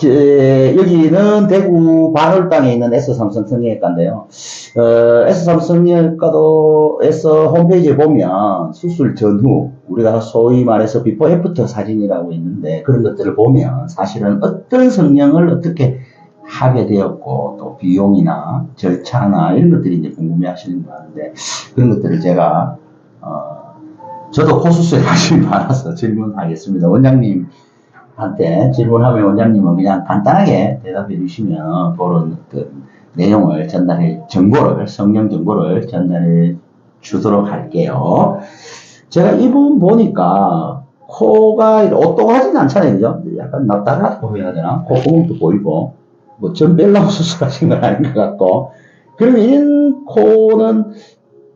여기는 대구 반월당에 있는 S삼성 성형외과인데요. S삼성 성형외과도에서 홈페이지에 보면 수술 전후, 우리가 소위 말해서 비포 애프터 사진이라고 있는데 그런 것들을 보면 사실은 어떤 성형을 어떻게 하게 되었고 또 비용이나 절차나 이런 것들이 이제 궁금해 하시는 거 같은데 그런 것들을 제가, 저도 코 수술에 관심이 많아서 질문하겠습니다. 원장님, 한테 질문하면 원장님은 그냥 간단하게 대답해 주시면 그런 내용을 정보를, 성형 정보를 전달해 주도록 할게요. 제가 이 부분 보니까 코가 오똑하진 않잖아요, 그죠? 약간 납작하다고 해야 되나? 콧구멍도 보이고, 뭐 전 빼려고 수술하신 건 아닌 것 같고, 그러면 이런 코는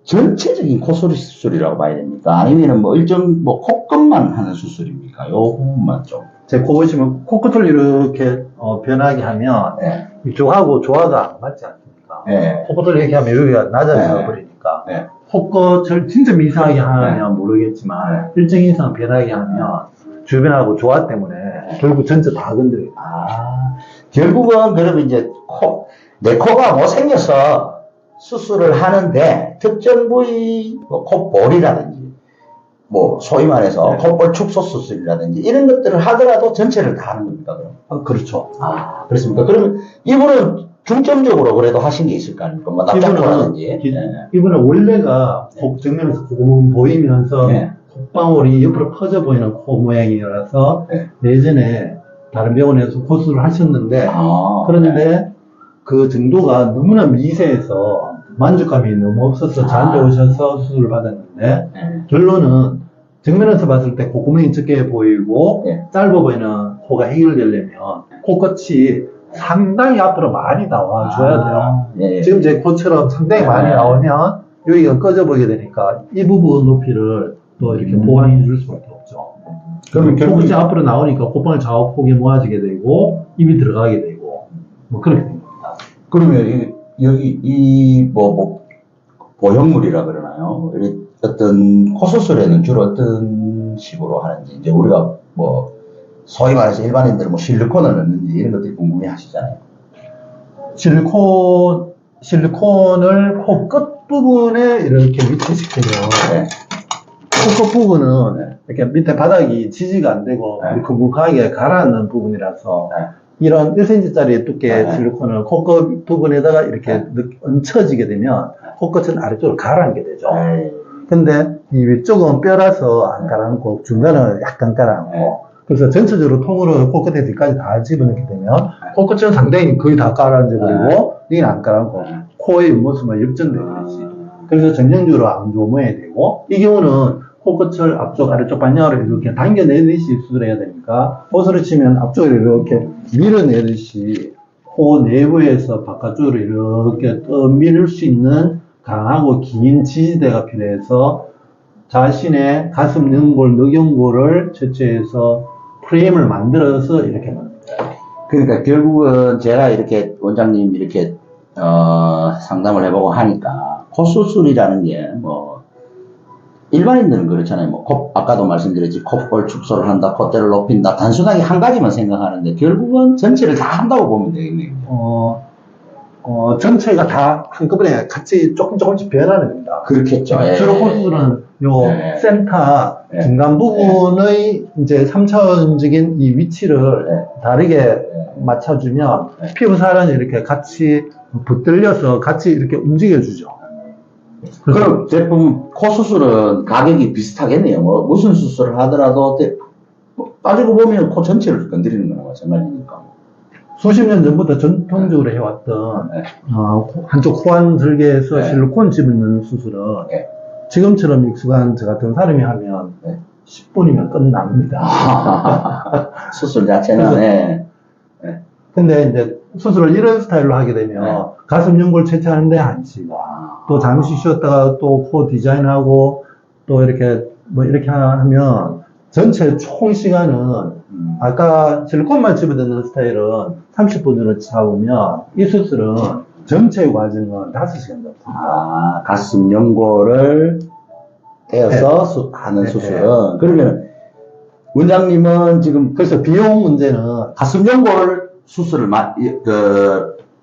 전체적인 코소리 수술이라고 봐야 됩니까? 아니면은 뭐 일정 콧끝만 하는 수술입니까? 요 부분만 좀. 제 코 보시면 코끝을 이렇게 변하게 하면 네. 이쪽하고 조화가 안 맞지 않습니까? 네. 코끝을 이렇게 하면 여기가 낮아져 네. 버리니까 네. 코끝을 진짜 미세하게 하면 모르겠지만 일정 이상 변하게 하면 주변하고 조화 때문에 결국 전체 다 건드려요. 결국은 그러면 이제 내 코가 못생겨서 수술을 하는데 특정 부위 콧볼이라든지 소위 말해서 콧볼 축소 수술이라든지 이런 것들을 하더라도 전체를 다 하는 겁니까, 그럼? 그렇죠. 그렇습니까? 그러면 이분은 중점적으로 그래도 하신 게 있을 거 아닙니까? 뭐 납작코라든지. 이분은 원래가 정면에서 콧구멍 보이면서 콧방울이 옆으로 퍼져 보이는 코 모양이라서 예전에 다른 병원에서 고수를 하셨는데 그런데 그 정도가 너무나 미세해서 만족감이 너무 없어서 저한테 오셔서 수술을 받았는데 결론은 정면에서 봤을 때 콧구멍이 적게 보이고 짧아 보이는 코가 해결되려면 코끝이 상당히 앞으로 많이 나와줘야 돼요. 지금 제 코처럼 상당히 많이 나오면 여기가 꺼져 보이게 되니까 이 부분 높이를 또 이렇게 보완해 줄 수밖에 없죠. 그러면 코끝이 앞으로 나오니까 콧방울 좌우폭이 모아지게 되고 입이 들어가게 되고 뭐 그렇게 됩니다. 그러면 여기 보형물이라 그러나요? 어떤 코수술에는 주로 어떤 식으로 하는지 이제 우리가 소위 말해서 일반인들은 실리콘을 넣는지 이런 것들이 궁금해 하시잖아요. 실리콘을 코 끝부분에 이렇게 위치시키면 코끝 부분은 이렇게 밑에 바닥이 지지가 안 되고 굵직하게 가라앉는 부분이라서 이런 1cm짜리 두께 실리콘을 코끝 부분에다가 이렇게 얹혀지게 되면 코끝은 아래쪽으로 가라앉게 되죠. 근데 이 위쪽은 뼈라서 안 가라앉고 중간은 약간 가라앉고 그래서 전체적으로 통으로 코끝에 뒤까지 다 집어넣게 되면 코끝은 상당히 거의 다 가라앉아 버리고 여기는 안 가라앉고 코의 옆모습만 역전되듯이 그래서 전형적으로 안 좋은 모양이 되고 이 경우는 코끝을 앞쪽 아래쪽 방향으로 이렇게 당겨내듯이 수술해야 되니까 옷으로 치면 앞쪽으로 이렇게 밀어내듯이 코 내부에서 바깥쪽으로 이렇게 밀을 수 있는 강하고 긴 지지대가 필요해서 자신의 가슴 연골, 늑연골을 채취해서 프레임을 만들어서 이렇게 만듭니다. 그러니까 결국은 제가 이렇게 원장님 이렇게 상담을 해보고 하니까 콧수술이라는 게 일반인들은 그렇잖아요. 아까도 말씀드렸지, 콧볼 축소를 한다, 콧대를 높인다, 단순하게 한 가지만 생각하는데 결국은 전체를 다 한다고 보면 되겠네요. 전체가 다 한꺼번에 같이 조금씩 변하는 겁니다. 그렇겠죠. 주로 콧수술은 센터 중간 부분의 이제 3차원적인 이 위치를 다르게 맞춰주면 피부살은 이렇게 같이 붙들려서 같이 이렇게 움직여주죠. 그럼 제품 코 수술은 가격이 비슷하겠네요. 무슨 수술을 하더라도 따지고 보면 코 전체를 건드리는 거나 마찬가지니까. 수십 년 전부터 전통적으로 해왔던 한쪽 코안 절개에서 실리콘 집어넣는 수술은 지금처럼 익숙한 저 같은 사람이 하면 10분이면 끝납니다. 수술 자체는. 근데 이제 수술을 이런 스타일로 하게 되면 가슴 연골 채취하는데 한 시간 또 잠시 쉬었다가 또 코 디자인하고 또 이렇게 이렇게 하면 전체 총 시간은 아까 실리콘만 집어넣는 스타일은 30분으로 잡으면 이 수술은 전체 과정은 5시간 잡습니다. 가슴 연골을 떼어서 하는 수술은 그러면 원장님은 지금 그래서 비용 문제는 가슴 연골을 수술을 많이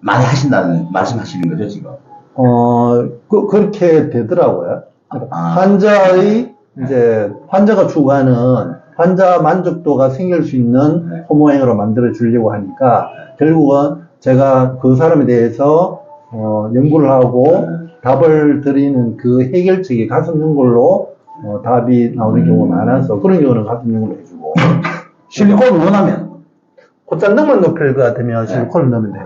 하신다는 말씀하시는 거죠, 지금? 그렇게 되더라고요. 아. 환자의, 이제, 환자가 추구하는 환자 만족도가 생길 수 있는 네. 호모행으로 만들어 주려고 하니까, 결국은 제가 그 사람에 대해서, 연구를 하고, 답을 드리는 그 해결책이 가슴 연골로, 답이 나오는 경우가 많아서, 그런 경우는 가슴 연골로 해주고, 실리콘 원하면? 콧잔등만 높일 것 같으면 실리콘을 넣으면 되고,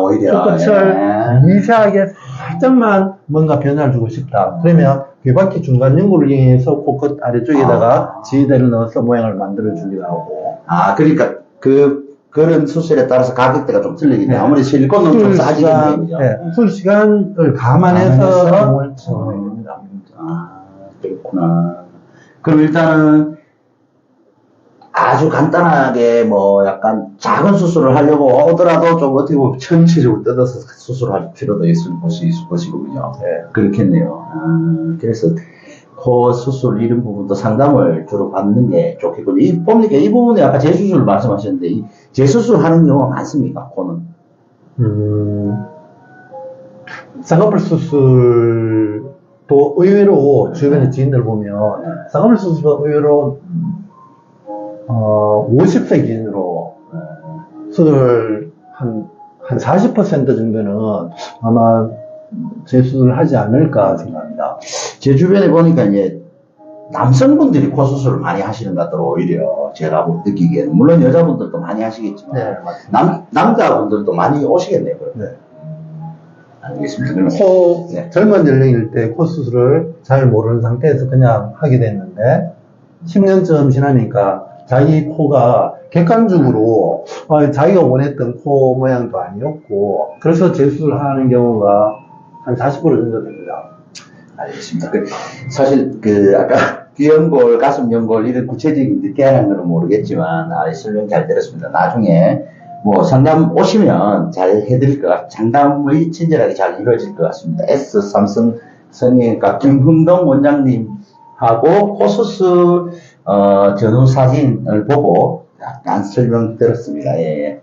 오히려. 코끝을 미세하게 살짝만 뭔가 변화를 주고 싶다. 그러면 귀바퀴 중간 연골을 이용해서 코끝 아래쪽에다가 지휘대를 넣어서 모양을 만들어 주기도 하고. 그러니까 그런 수술에 따라서 가격대가 좀 틀리겠네. 네. 아무리 실리콘 넣으면 좀 싸지겠네요. 네, 수술 시간을 감안해서 공을 진행해야 됩니다. 그렇구나. 그럼 일단은 아주 간단하게 뭐 약간 작은 수술을 하려고 오더라도 좀 어떻게 보면 전체적으로 뜯어서 수술할 필요도 있을 것이군요. 네. 그렇겠네요. 그래서 코 수술 이런 부분도 상담을 주로 받는 게 좋겠군요. 보니까 이 부분에 아까 재수술 말씀하셨는데 이 재수술 하는 경우가 많습니까? 코는? 쌍꺼풀 수술도 의외로 주변의 지인들 보면 쌍꺼풀 수술도 의외로 50세 기준으로 수술 한 40% 정도는 아마 재수술을 하지 않을까 생각합니다. 제 주변에 보니까 이제 남성분들이 코 수술을 많이 하시는 것 같더라고요. 오히려 제가 느끼기에는 물론 여자분들도 많이 하시겠지만 네, 맞습니다. 남자분들도 많이 오시겠네요. 그럼. 네. 알겠습니다. 그러면 네. 젊은 연령일 때 코 수술을 잘 모르는 상태에서 그냥 하게 됐는데 10년쯤 지나니까 자기 코가 객관적으로 자기가 원했던 코 모양도 아니었고 그래서 재수술을 하는 경우가 한 40% 정도 됩니다. 알겠습니다. 사실 아까 귀연골, 가슴연골 이런 구체적인 디테일한 거는 모르겠지만 설명 잘 들었습니다. 나중에 뭐 상담 오시면 잘 해드릴 것 같아요. 상담이 친절하게 잘 이루어질 것 같습니다. S삼성 성형외과 김흥동 원장님하고 코수술 전후 사진을 보고 약간 설명 들었습니다. 예.